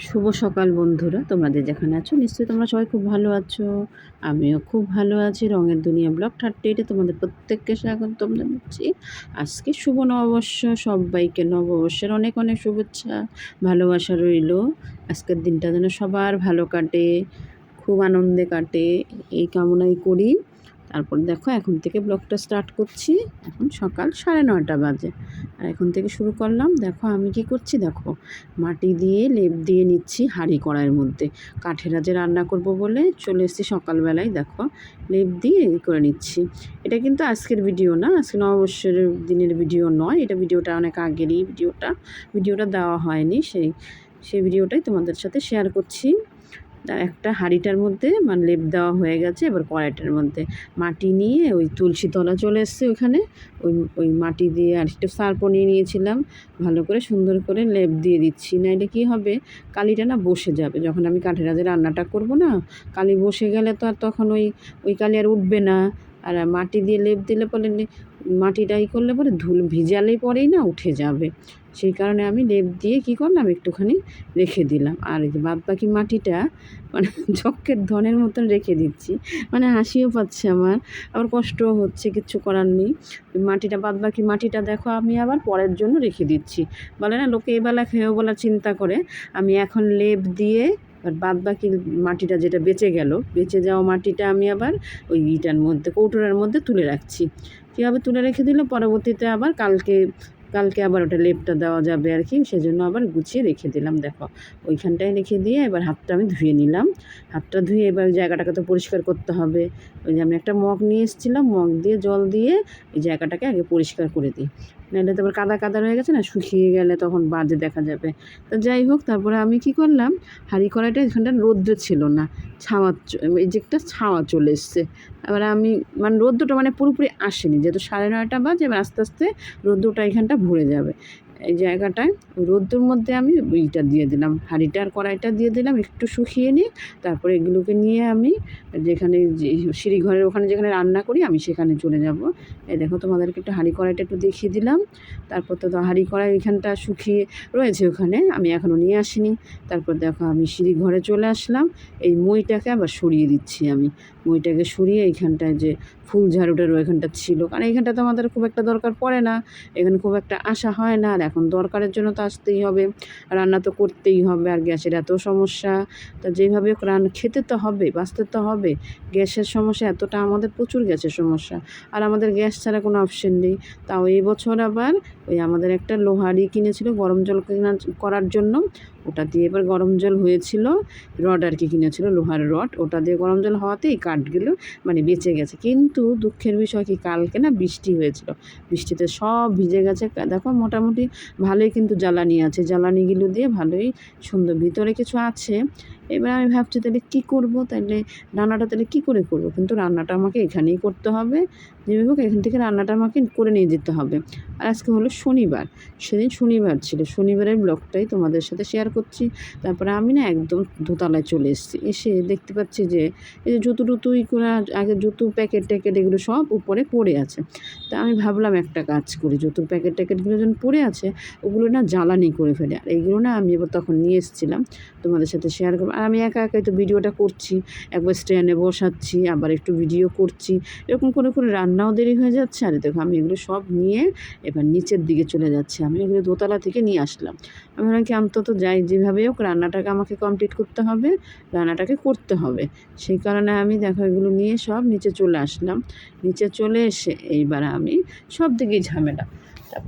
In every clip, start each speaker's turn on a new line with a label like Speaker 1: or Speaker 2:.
Speaker 1: শুভ সকাল বন্ধুরা, তোমরা যে যেখানে আছো নিশ্চয়ই তোমরা সবাই খুব ভালো আছো। আমিও খুব ভালো আছি। রঙের দুনিয়া ব্লগ 38-এ তোমাদের প্রত্যেককে স্বাগতম জানাচ্ছি। আজকে শুভ নববর্ষ, সবাইকে নববর্ষের অনেক অনেক শুভেচ্ছা, ভালোবাসা রইল। আজকের দিনটা যেন সবার ভালো কাটে, খুব আনন্দে কাটে, এই কামনাই করি। তারপর দেখো এখন থেকে ব্লগটা স্টার্ট করছি। এখন সকাল 9:30 বাজে আর এখন থেকে শুরু করলাম। দেখো আমি কি করছি, দেখো মাটি দিয়ে লেপ দিয়ে নিচ্ছি হাঁড়ি কড়াইয়ের মধ্যে। কাঠের আজে রান্না করব বলে চলে এসেছি সকালবেলায়। দেখো লেপ দিয়ে করে নিচ্ছি। এটা কিন্তু আজকের ভিডিও না, আজকে নববর্ষের দিনের ভিডিও নয়, এটা ভিডিওটা অনেক আগেরই ভিডিওটা দেওয়া হয়নি, সেই ভিডিওটাই তোমাদের সাথে শেয়ার করছি। একটা হাঁড়িটার মধ্যে মানে লেপ দেওয়া হয়ে গেছে। এবার কড়াইটার মধ্যে মাটি নিয়ে ওই তুলসী তলা চলে এসছে ওইখানে, ওই মাটি দিয়ে আর একটু সার্ফও নিয়ে নিয়েছিলাম। ভালো করে সুন্দর করে লেপ দিয়ে দিচ্ছি, নাইলে কী হবে, কালিটা না বসে যাবে। যখন আমি কাঠের আঁচে রান্নাটা করব না, কালি বসে গেলে তো আর তখন ওই কালি আর উঠবে না। আর মাটি দিয়ে লেপ দিলে পরে মাটিটা করলে পরে ধুল ভিজালেই পরেই না উঠে যাবে। সেই কারণে আমি লেপ দিয়ে কী করলাম, একটুখানি রেখে দিলাম। আর এই যে বাদ বাকি মাটিটা মানে চক্কের ধনের মতন রেখে দিচ্ছি, মানে হাসিও পাচ্ছে আমার, আবার কষ্টও হচ্ছে, কিচ্ছু করার নেই। মাটিটা বাদ বাকি মাটিটা দেখো আমি আবার পরের জন্য রেখে দিচ্ছি। বলে না লোকে এবেলা খেয়েও বলার চিন্তা করে, আমি এখন লেপ দিয়ে আর বাদ বাকি মাটিটা যেটা বেঁচে যাওয়া মাটিটা আমি আবার ওই ইটার মধ্যে কৌটোরার মধ্যে তুলে রাখছি। কীভাবে তুলে রেখে দিলে পরবর্তীতে আবার কালকে আবার ওটা লেপটা দেওয়া যাবে আর কি, সেজন্য আবার গুছিয়ে রেখে দিলাম। দেখো ওইখানটায় রেখে দিয়ে এবার হাতটা আমি ধুয়ে নিলাম। হাতটা ধুয়ে এবার জায়গাটাকে তো পরিষ্কার করতে হবে। ওই যে আমি একটা মগ নিয়ে এসেছিলাম, মগ দিয়ে জল দিয়ে এই জায়গাটাকে আগে পরিষ্কার করে দিই, নাহলে তো আবার কাদা কাদা রয়ে গেছে না, শুকিয়ে গেলে তখন বাজে দেখা যাবে। তো যাই হোক, তারপরে আমি কি করলাম, হাঁড়ি কড়াইটা এখানটা রৌদ্র ছিল না, এই যে একটা ছাওয়া চলে এসছে। এবার আমি মানে রৌদ্রটা মানে পুরোপুরি আসেনি, যেহেতু 9:30 বাজে, এবার আস্তে আস্তে রৌদ্রটা এখানটা ভরে যাবে। এই জায়গাটায় ওই রৌদ্রের মধ্যে আমি ওইটা দিয়ে দিলাম, হাঁড়িটা আর কড়াইটা দিয়ে দিলাম, একটু শুকিয়ে নিই। তারপরে এগুলোকে নিয়ে আমি যেখানে সিঁড়িঘরের ওখানে যেখানে রান্না করি আমি সেখানে চলে যাব। এই দেখো তোমাদেরকে একটু হাঁড়ি কড়াইটা একটু দেখিয়ে দিলাম। তারপর তো হাঁড়ি কড়াই এখানটা শুকিয়ে রয়েছে ওখানে, আমি এখনও নিয়ে আসিনি। তারপর দেখো আমি সিঁড়িঘরে চলে আসলাম। এই মইটাকে আবার সরিয়ে দিচ্ছি, আমি মইটাকে সরিয়ে এইখানটায় যে ফুল ঝাড়ুটার ওইখানটা ছিল, কারণ এইখানটা তো আমাদের খুব একটা দরকার পড়ে না, এখানে খুব একটা আসা হয় না। আর এখন দরকারের জন্য তো আসতেই হবে, রান্না তো করতেই হবে, আর গ্যাসের এত সমস্যা। তা যেভাবে হোক খেতে তো হবে, বাঁচতে তো হবে। গ্যাসের সমস্যা এতটা, আমাদের প্রচুর গ্যাসের সমস্যা, আর আমাদের গ্যাস ছাড়া কোনো অপশন নেই। তাও এই বছর আবার আমাদের একটা লোহারি কিনেছিল গরম জল করার জন্য, ওটা দিয়ে এবার গরম জল হয়েছিল। রড আর কি কিনেছিল, লোহার রড, ওটা দিয়ে গরম জল হওয়াতেই কাঠগুলো মানে বেঁচে গেছে। কিন্তু দুঃখের বিষয় কি, কালকে না বৃষ্টি হয়েছিল, বৃষ্টিতে সব ভিজে গেছে। দেখো মোটামুটি ভালোই কিন্তু জ্বালানি আছে, জ্বালানিগুলো দিয়ে ভালোই সুন্দর, ভিতরে কিছু আছে। এবার আমি ভাবছি তাহলে কী করবো, তাহলে রান্নাটা তাহলে কী করে করবো, কিন্তু রান্নাটা আমাকে এখানেই করতে হবে। যেভাবে হোক এখান থেকে রান্নাটা আমাকে করে নিয়ে যেতে হবে। আর আজকে হলো শনিবার, সেদিন শনিবার ছিল, শনিবারের ব্লগটাই তোমাদের সাথে শেয়ার করছি। তারপরে আমি না একদম দোতলায় চলে এসেছি, এসে দেখতে পাচ্ছি যে এই যে জুতো টুতুই করে আগে জুতো প্যাকেট ট্যাকেট এগুলো সব উপরে পড়ে আছে। তা আমি ভাবলাম একটা কাজ করি, জুতোর প্যাকেট ট্যাকেটগুলো যখন পড়ে আছে ওগুলো না জ্বালানি করে ফেলে। আর এইগুলো না আমি এবার তখন নিয়ে এসেছিলাম তোমাদের সাথে শেয়ার করবো। আর আমি একা একাই তো ভিডিওটা করছি, একবার স্ট্যান্ডে বসাচ্ছি, আবার একটু ভিডিও করছি, এরকম করে করে রান্নাও দেরি হয়ে যাচ্ছে। আর দেখো আমি এগুলো সব নিয়ে এবার নিচের দিকে চলে যাচ্ছি। আমি এগুলো দোতলা থেকে নিয়ে আসলাম। আমি ভাবলাম কি অন্তত যাই, যেভাবে হোক রান্নাটাকে আমাকে কমপ্লিট করতে হবে, রান্নাটাকে করতে হবে। সেই কারণে আমি দেখো এগুলো নিয়ে সব নিচে চলে আসলাম। নিচে চলে এসে এইবার আমি সব দিকেই ঝামেলা।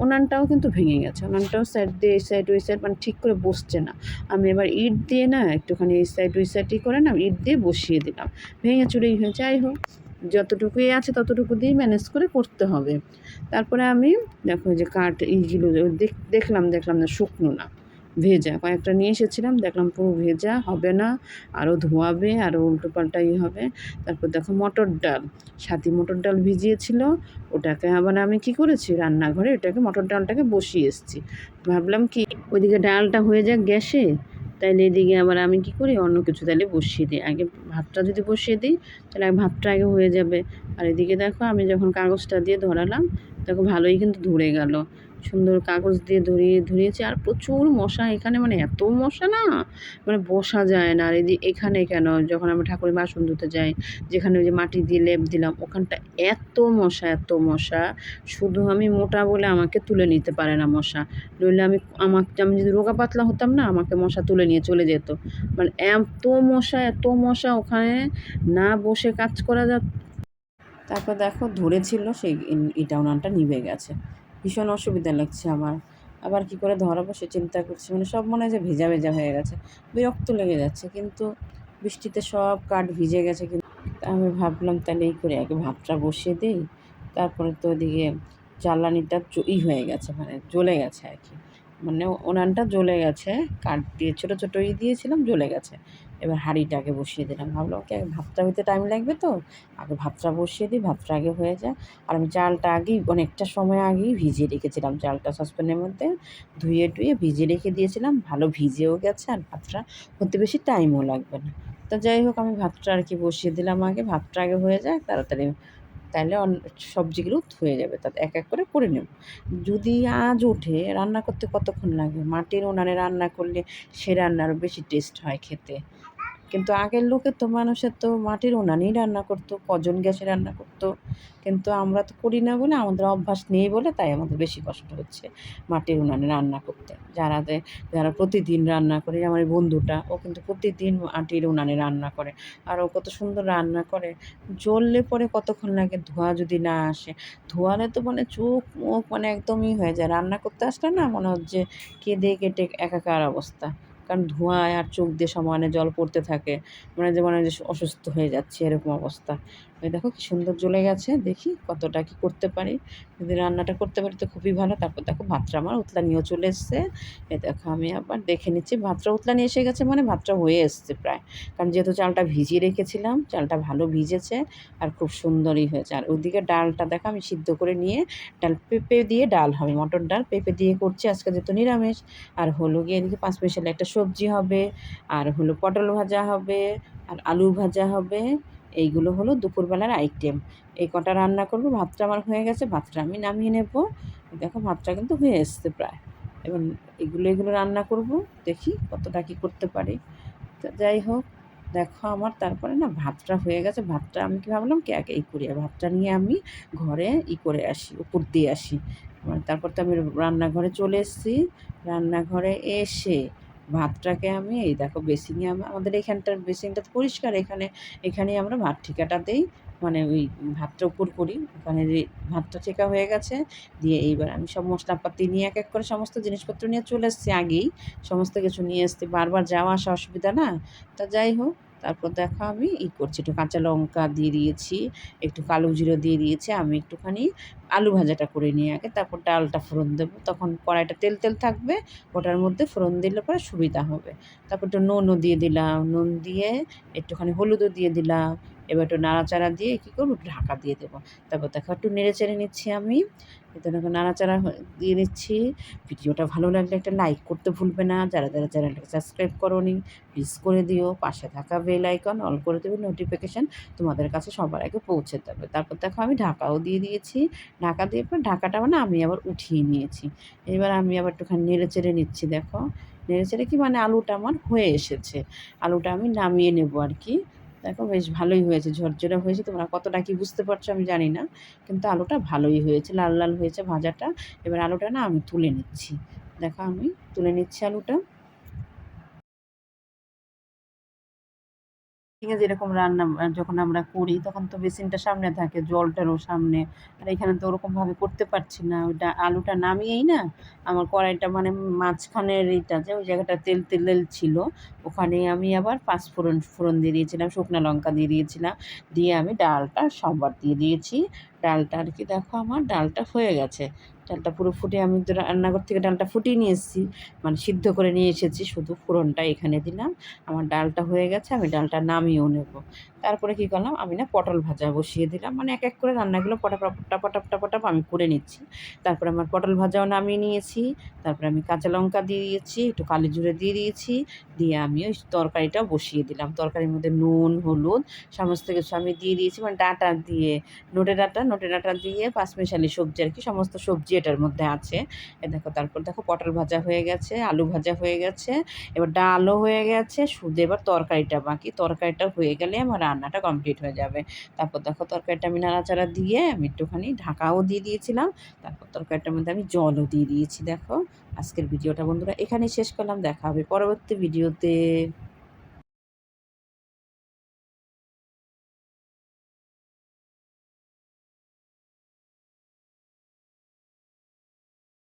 Speaker 1: উনানটাও কিন্তু ভেঙে গেছে, উনানটাও সাইড দিয়ে এই সাইড ওই সাইড মানে ঠিক করে বসছে না। আমি এবার ইট দিয়ে না একটুখানি এই সাইড ওই সাইডই করে না ইট দিয়ে বসিয়ে দিলাম, ভেঙে চুরেই হয়ে যাই হোক, যতটুকুই আছে ততটুকু দিয়েই ম্যানেজ করে করতে হবে। তারপরে আমি দেখো যে কাঠ এইগুলো দেখলাম না, শুকনো না, ভেজা কয়েকটা নিয়ে এসেছিলাম, দেখলাম পুরো ভেজা, হবে না, আরও ধোয়াবে, আরও উল্টো পাল্টাই হবে। তারপর দেখো মটর ডাল, সাথী মটর ডাল ভিজিয়েছিল, ওটাকে আবার আমি কি করেছি, রান্নাঘরে ওটাকে মটর ডালটাকে বসিয়ে এসেছি। ভাবলাম কি ওইদিকে ডালটা হয়ে যাক গ্যাসে, তাইলে এদিকে আবার আমি কি করি, অন্য কিছু তাহলে বসিয়ে দিই। আগে ভাতটা যদি বসিয়ে দিই তাহলে ভাতটা আগে হয়ে যাবে। আর এদিকে দেখো আমি যখন কাগজটা দিয়ে ধরালাম, দেখো ভালোই কিন্তু ধরে গেল। সুন্দর কাগজ দিয়ে ধরিয়েছি। আর প্রচুর মশা এখানে, মানে এত মশা না, মানে বসা যায় না। আর এখানে কেন, যখন আমরা ঠাকুরের বাসন ধুতে যাই, যেখানে ওই যে মাটি দিয়ে লেপ দিলাম, ওখানটা এত মশা, এত মশা। শুধু আমি মোটা বলে আমাকে তুলে নিতে পারে না মশা। নইলে আমি যদি রোগা পাতলা হতাম না, আমাকে মশা তুলে নিয়ে চলে যেত। মানে এত মশা, এত মশা ওখানে, না বসে কাজ করা তারপর দেখো ধরেছিল সেই ইটা উনানটা নিভে গেছে। ভীষণ অসুবিধা লাগছে আমার। আবার কি করে ধরাবো সে চিন্তা করছি, মানে সব মনে হয় যে ভেজা ভেজা হয়ে গেছে, বিরক্ত লেগে যাচ্ছে। কিন্তু বৃষ্টিতে সব কাঠ ভিজে গেছে। কিন্তু আমি ভাবলাম তাহলে এই করে আগে ভাতটা বসিয়ে দিই। তারপরে তো ওদিকে জ্বালানিটা হয়ে গেছে, মানে জ্বলে গেছে আর কি, মানে উনানটা জ্বলে গেছে। কাঠ দিয়ে ছোটো ছোটো দিয়েছিলাম, জ্বলে গেছে। এবার হাঁড়িটাকে বসিয়ে দিলাম, ভাবলাম কি আগে ভাতটা হইতে টাইম লাগবে, তো আগে ভাতটা বসিয়ে দিই, ভাতটা আগে হয়ে যায়। আর আমি চালটা আগেই অনেকটা সময় আগেই ভিজিয়ে রেখেছিলাম, চালটা সসপ্যানের মধ্যে ধুয়ে টুয়ে ভিজিয়ে রেখে দিয়েছিলাম, ভালো ভিজেও গেছে। আর ভাতটা হতে বেশি টাইমও লাগবে না। তো যাই হোক, আমি ভাতটা আর কি বসিয়ে দিলাম আগে, ভাতটা আগে হয়ে যায় তাড়াতাড়ি, তাহলে সবজিগুলো হয়ে যাবে, তাতে এক এক করে করে নেব। যদি আজ ওঠে, রান্না করতে কতক্ষণ লাগে, মাটির উনানে রান্না করলে সে রান্নার বেশি টেস্ট হয় খেতে। কিন্তু আগের লোকের তো, মানুষের তো মাটির উনানেই রান্না করতো, কজন গ্যাসে রান্না করতো। কিন্তু আমরা তো করি না বলে, আমাদের অভ্যাস নেই বলে, তাই আমাদের বেশি কষ্ট হচ্ছে মাটির উনানে রান্না করতে। যারা প্রতিদিন রান্না করে, আমার এই বন্ধুটা, ও কিন্তু প্রতিদিন মাটির উনানে রান্না করে। আর ও কত সুন্দর রান্না করে। জ্বললে পরে কতক্ষণ লাগে, ধোঁয়া যদি না আসে, ধোঁয়ালে তো মানে চোখ মুখ মানে একদমই হয়ে যায়। রান্না করতে আসলে না মনে হচ্ছে কেঁদে কেটে একাকার অবস্থা। কারণ ধোঁয়ায় আর চোখ দিয়ে সমানে জল পড়তে থাকে, মনে হয় যে অসুস্থ হয়ে যাচ্ছে, এরকম অবস্থা। ওই দেখো কি সুন্দর জ্বলে গেছে, দেখি কতটা কি করতে পারি। যদি রান্নাটা করতে পারি তো খুবই ভালো। তারপর দেখো ভাতটা আমার উতলানিও চলে এসছে। এই দেখো আমি আবার দেখে নিচ্ছি, ভাতটা উতলানি এসে গেছে, মানে ভাতটা হয়ে এসছে প্রায়। কারণ যেহেতু চালটা ভিজিয়ে রেখেছিলাম, চালটা ভালো ভিজেছে আর খুব সুন্দরই হয়েছে। আর ওইদিকে ডালটা দেখো আমি সিদ্ধ করে নিয়ে, পেঁপে দিয়ে ডাল হবে, মটর ডাল পেঁপে দিয়ে করছি আজকে, যেহেতু নিরামিষ। আর হলো গিয়ে এদিকে পাঁচমিশালি একটা সবজি হবে, আর হলো পটল ভাজা হবে, আর আলু ভাজা হবে। এইগুলো হলো দুপুরবেলার আইটেম। এই কটা রান্না করবো। ভাতটা আমার হয়ে গেছে, ভাতটা আমি নামিয়ে নেব। দেখো ভাতটা কিন্তু হয়ে এসছে প্রায়। এবং এগুলো রান্না করব, দেখি কতটা কী করতে পারি। তো যাই হোক, দেখো আমার তারপরে না ভাতটা হয়ে গেছে। ভাতটা আমি কি ভাবলাম কি আগে করি, ভাতটা নিয়ে আমি ঘরে করে আসি, উপর দিয়ে আসি। তারপর তো আমি রান্নাঘরে চলে এসেছি। রান্নাঘরে এসে ভাতটাকে আমি এই দেখো বেসিনে, আমাদের এখানটার বেসিনটা তো পরিষ্কার, এখানেই আমরা ভাত ঠিকাটা দেই। মানে ওই ভাতটা উপর করি, ওখানে যে ভাতটা ঠেকা হয়ে গেছে। দিয়ে এইবার আমি সব মশলাপাতি নিয়ে এক এক করে সমস্ত জিনিসপত্র নিয়ে চলে এসেছি আগেই। সমস্ত কিছু নিয়ে এসেছি, বারবার যাওয়া আসা অসুবিধা না। তা যাই হোক, তারপর দেখো আমি করছি, একটু কাঁচা লঙ্কা দিয়ে দিয়েছি, একটু কালো জিরে দিয়ে দিয়েছি। আমি একটুখানি আলু ভাজাটা করে নিয়ে আগে, তারপর ডালটা ফোড়ন দেবো। তখন কড়াইটা তেল তেল থাকবে, ওটার মধ্যে ফোড়ন দিলে পরে সুবিধা হবে। তারপর একটু নুনও দিয়ে দিলাম, নুন দিয়ে একটুখানি হলুদও দিয়ে দিলাম। এবার একটু নাড়াচাড়া দিয়ে কী করবো, একটু ঢাকা দিয়ে দেবো। তারপর দেখো একটু নেড়ে চেড়ে নিচ্ছি আমি, এতে দেখো নাড়াচাড়া দিয়ে নিচ্ছি। ভিডিওটা ভালো লাগলে একটা লাইক করতে ভুলবে না। যারা যারা চ্যানেলটাকে সাবস্ক্রাইব করোনি প্লিজ করে দিও। পাশে থাকা বেল আইকন অল করে দেবে, নোটিফিকেশান তোমাদের কাছে সবার আগে পৌঁছে যাবে। তারপর দেখো আমি ঢাকাও দিয়ে দিয়েছি। ঢাকা দিয়ে পর ঢাকাটা মানে আমি আবার উঠিয়ে নিয়েছি। এবার আমি আবার একটুখানি নেড়ে চেড়ে নিচ্ছি। দেখো নেড়ে চেড়ে কি মানে আলুটা আমার হয়ে এসেছে, আলুটা আমি নামিয়ে নেবো আর কি। দেখো বেশ ভালোই হয়েছে, ঝরঝরে হয়েছে। তোমরা কতটা কি বুঝতে পারছো আমি জানি না, কিন্তু আলুটা ভালোই হয়েছে, লাল লাল হয়েছে ভাজাটা। এবার আলুটা না আমি তুলে নিচ্ছি। দেখো আমি তুলে নিচ্ছি আলুটা। ঠিক আছে, যেরকম রান্না যখন আমরা করি তখন তো বেসিনটা সামনে থাকে, জলটারও সামনে। আর এখানে তো ওরকমভাবে করতে পারছি না, ওইটা আলুটা নামিয়েই না আমার কড়াইটা মানে মাঝখানের এইটা যে ওই জায়গাটা তেল তেল ছিল, ওখানে আমি আবার পাঁচফোড়ন ফোড়ন দিয়ে দিয়েছিলাম, শুকনো লঙ্কা দিয়ে দিয়েছিলাম। দিয়ে আমি ডালটা সবার দিয়ে দিয়েছি। ডালটা আর কি দেখো আমার ডালটা হয়ে গেছে। ডালটা পুরো ফুটে, আমি তো রান্নাঘর থেকে ডালটা ফুটিয়ে নিয়ে এসেছি, মানে সিদ্ধ করে নিয়ে এসেছি, শুধু ফোড়নটা এখানে দিলাম। আমার ডালটা হয়ে গেছে, আমি ডালটা নামিয়েও নেব। তারপরে কী করলাম, আমি না পটল ভাজা বসিয়ে দিলাম, মানে এক এক করে রান্নাগুলো পটাপট আমি করে নিচ্ছি। তারপরে আমার পটল ভাজাও নামিয়ে নিয়েছি। তারপরে আমি কাঁচা লঙ্কা দিয়ে দিয়েছি, একটু কালি জিরে দিয়ে দিয়েছি। দিয়ে আমি ওই তরকারিটাও বসিয়ে দিলাম। তরকারির মধ্যে নুন হলুদ সমস্ত কিছু আমি দিয়ে দিয়েছি, মানে ডাঁটা দিয়ে, নোটে ডাঁটা দিয়ে পাঁচমিশালি সবজি আর কি, সমস্ত সবজি এটার মধ্যে আছে। দেখো, তারপর দেখো পটল ভাজা হয়ে গেছে, আলু ভাজা হয়ে গেছে, এবার ডালও হয়ে গেছে, শুধু এবার তরকারিটা বাকি। তরকারিটা হয়ে গেলে আমার রান্নাটা কমপ্লিট হয়ে যাবে। তারপর দেখো তরকারিটা আমি নাড়াচাড়া দিয়ে আমি একটুখানি ঢাকাও দিয়ে দিয়েছিলাম। তারপর তরকারিটার মধ্যে আমি জলও দিয়ে দিয়েছি। দেখো, আজকের ভিডিওটা বন্ধুরা এখানেই শেষ করলাম। দেখা হবে পরবর্তী ভিডিওতে।